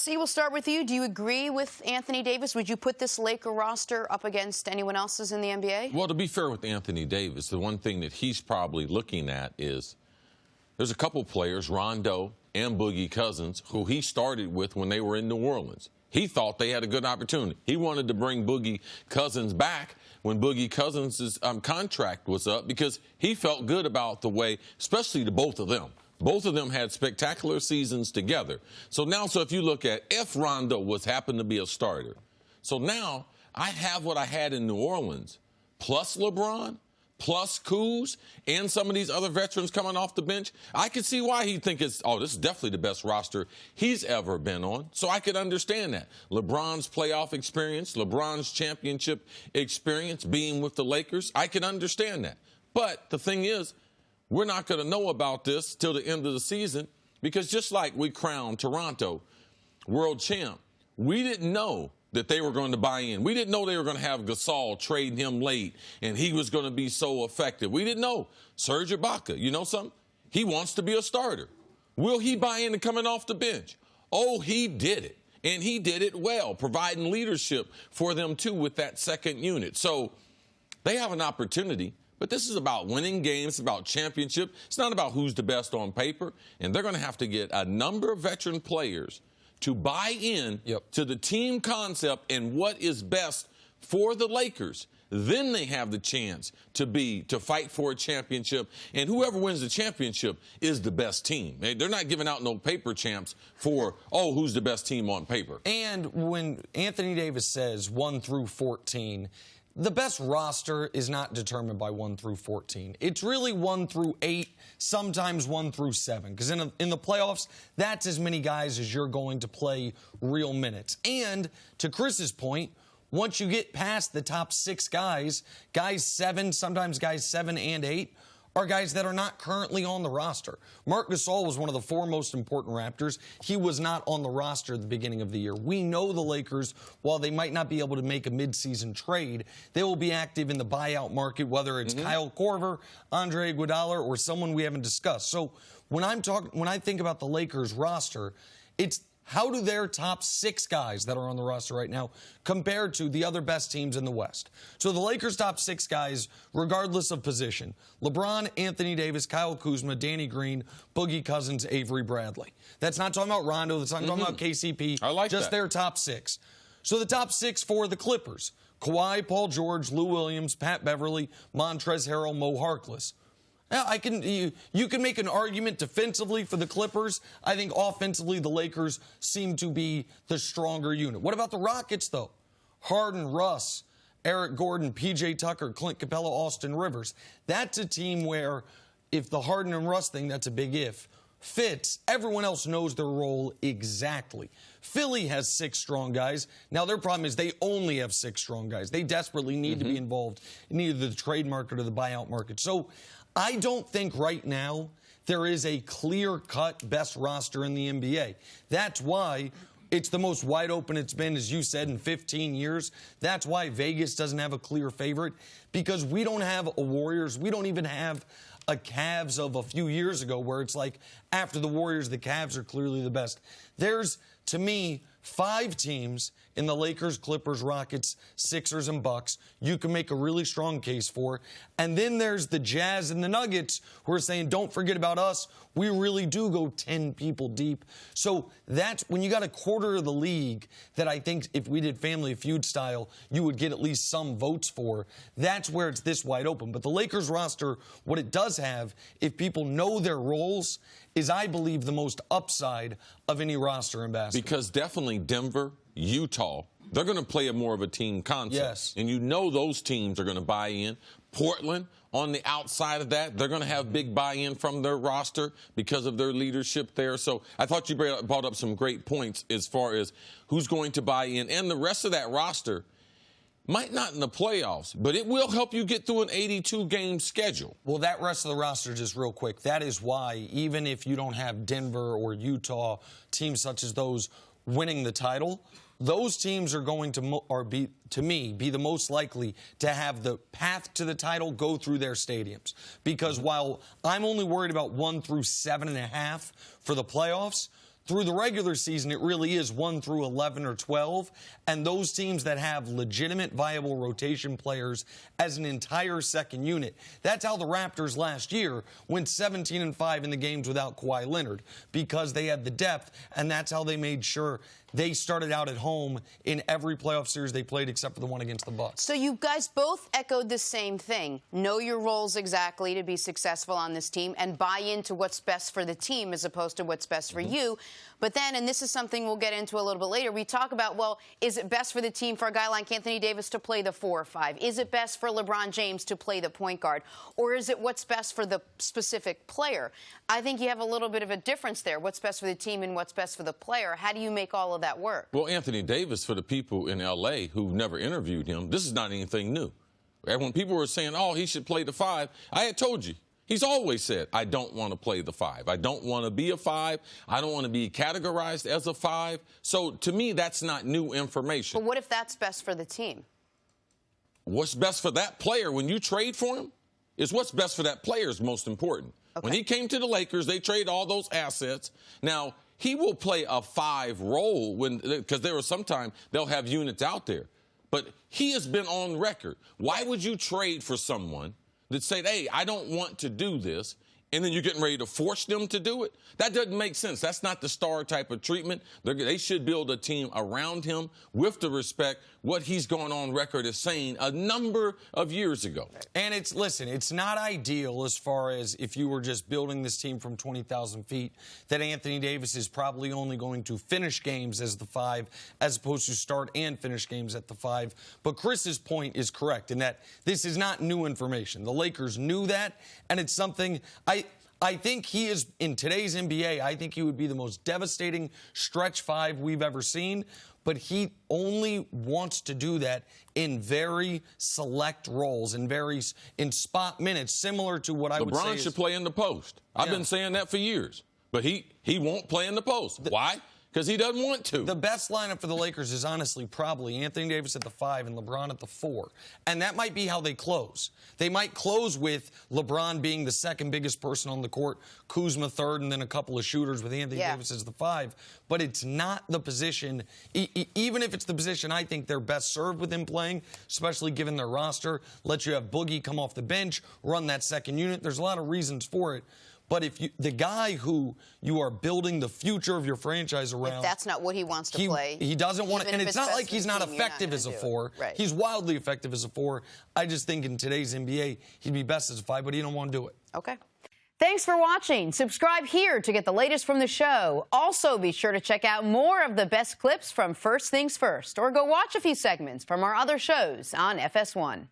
See, we'll start with you. Do you agree with Anthony Davis? Would you put this Laker roster up against anyone else's in the NBA? Well, to be fair with Anthony Davis, the one thing that he's probably looking at is there's a couple players, Rondo and Boogie Cousins, who he started with when they were in New Orleans. He thought they had a good opportunity. He wanted to bring Boogie Cousins back when Boogie Cousins' contract was up because he felt good about the way, especially the both of them. Both of them had spectacular seasons together. So if you look at if Rondo happened to be a starter, so now I have what I had in New Orleans, plus LeBron, plus Kuz, and some of these other veterans coming off the bench. I could see why he'd think this is definitely the best roster he's ever been on. So I could understand that. LeBron's playoff experience, LeBron's championship experience being with the Lakers, I could understand that. But the thing is, we're not going to know about this till the end of the season because just like we crowned Toronto world champ, we didn't know that they were going to buy in. We didn't know they were going to have Gasol trading him late and he was going to be so effective. We didn't know. Serge Ibaka, you know something? He wants to be a starter. Will he buy into coming off the bench? Oh, he did it. And he did it well, providing leadership for them, too, with that second unit. So they have an opportunity. But this is about winning games, it's about championship. It's not about who's the best on paper. And they're going to have to get a number of veteran players to buy in to the team concept and what is best for the Lakers. Then they have the chance to fight for a championship. And whoever wins the championship is the best team. They're not giving out no paper champs for, who's the best team on paper. And when Anthony Davis says 1 through 14, the best roster is not determined by 1 through 14. It's really 1 through 8, sometimes 1 through 7. Because in the playoffs, that's as many guys as you're going to play real minutes. And to Chris's point, once you get past the top 6 guys 7, sometimes guys 7 and 8, are guys that are not currently on the roster. Marc Gasol was one of the 4 most important Raptors. He was not on the roster at the beginning of the year. We know the Lakers, while they might not be able to make a midseason trade, they will be active in the buyout market, whether it's Kyle Korver, Andre Iguodala, or someone we haven't discussed. So when I think about the Lakers roster, it's how do their top 6 guys that are on the roster right now compare to the other best teams in the West? So the Lakers' top 6 guys, regardless of position, LeBron, Anthony Davis, Kyle Kuzma, Danny Green, Boogie Cousins, Avery Bradley. That's not talking about Rondo. That's not talking about KCP. I like just that. Their top 6. So the top 6 for the Clippers: Kawhi, Paul George, Lou Williams, Pat Beverly, Montrezl Harrell, Mo Harkless. Now, you can make an argument defensively for the Clippers. I think offensively the Lakers seem to be the stronger unit. What about the Rockets, though? Harden, Russ, Eric Gordon, P.J. Tucker, Clint Capella, Austin Rivers. That's a team where if the Harden and Russ thing, that's a big if, fits, everyone else knows their role exactly. Philly has 6 strong guys. Now, their problem is they only have 6 strong guys. They desperately need to be involved in either the trade market or the buyout market. So I don't think right now there is a clear-cut best roster in the NBA. That's why it's the most wide open it's been, as you said, in 15 years. That's why Vegas doesn't have a clear favorite, because we don't have a Warriors. We don't even have a Cavs of a few years ago where it's like after the Warriors, the Cavs are clearly the best. There's, to me, 5 teams in the Lakers, Clippers, Rockets, Sixers, and Bucks you can make a really strong case for. And then there's the Jazz and the Nuggets who are saying, don't forget about us. We really do go 10 people deep. So that's when you got a quarter of the league that I think if we did Family Feud style, you would get at least some votes for. That's where it's this wide open. But the Lakers roster, what it does have, if people know their roles, is, I believe, the most upside of any roster in basketball. Because definitely Denver, Utah, they're going to play more of a team concept. Yes. And you know those teams are going to buy in. Portland, on the outside of that, they're going to have big buy-in from their roster because of their leadership there. So I thought you brought up some great points as far as who's going to buy in. And the rest of that roster might not in the playoffs, but it will help you get through an 82-game schedule. Well, that rest of the roster, just real quick, that is why even if you don't have Denver or Utah, teams such as those winning the title, those teams are going to be the most likely to have the path to the title go through their stadiums. Because while I'm only worried about 1 through 7.5 for the playoffs, Through the regular season, it really is 1 through 11 or 12, and those teams that have legitimate, viable rotation players as an entire second unit. That's how the Raptors last year went 17-5 in the games without Kawhi Leonard, because they had the depth, and that's how they made sure they started out at home in every playoff series they played except for the one against the Bucks. So you guys both echoed the same thing. Know your roles exactly to be successful on this team and buy into what's best for the team as opposed to what's best for you. But then, and this is something we'll get into a little bit later, we talk about, well, is it best for the team for a guy like Anthony Davis to play the 4 or 5? Is it best for LeBron James to play the point guard? Or is it what's best for the specific player? I think you have a little bit of a difference there. What's best for the team and what's best for the player? How do you make all of that work? Well, Anthony Davis, for the people in L.A. who've never interviewed him, this is not anything new. And when people were saying, oh, he should play the 5, I had told you. He's always said, I don't want to play the 5. I don't want to be a 5. I don't want to be categorized as a 5. So, to me, that's not new information. But what if that's best for the team? What's best for that player when you trade for him is what's best for that player is most important. Okay. When he came to the Lakers, they traded all those assets. Now, he will play a 5 role because there are sometimes they'll have units out there. But he has been on record. Why would you trade for someone that said, hey, I don't want to do this, and then you're getting ready to force them to do it? That doesn't make sense. That's not the star type of treatment. They should build a team around him with the respect what he's gone on record as saying a number of years ago. And listen, it's not ideal as far as if you were just building this team from 20,000 feet, that Anthony Davis is probably only going to finish games as the 5 as opposed to start and finish games at the 5. But Chris's point is correct in that this is not new information. The Lakers knew that, and it's something I think he is, in today's NBA, I think he would be the most devastating stretch 5 we've ever seen. But he only wants to do that in very select roles, in spot minutes, similar to what I would say. LeBron should play in the post. I've been saying that for years. But he won't play in the post. Why? Because he doesn't want to. The best lineup for the Lakers is honestly probably Anthony Davis at the 5 and LeBron at the 4. And that might be how they close. They might close with LeBron being the second biggest person on the court, Kuzma third, and then a couple of shooters with Anthony Davis as the 5. But it's not the position, even if it's the position I think they're best served with him playing, especially given their roster, let you have Boogie come off the bench, run that second unit. There's a lot of reasons for it. But if the guy who you are building the future of your franchise around, if that's not what he wants to play, he doesn't want to. And it's not like he's not effective as a 4. Right. He's wildly effective as a 4. I just think in today's NBA, he'd be best as a 5, but he don't want to do it. Okay. Thanks for watching. Subscribe here to get the latest from the show. Also, be sure to check out more of the best clips from First Things First, or go watch a few segments from our other shows on FS1.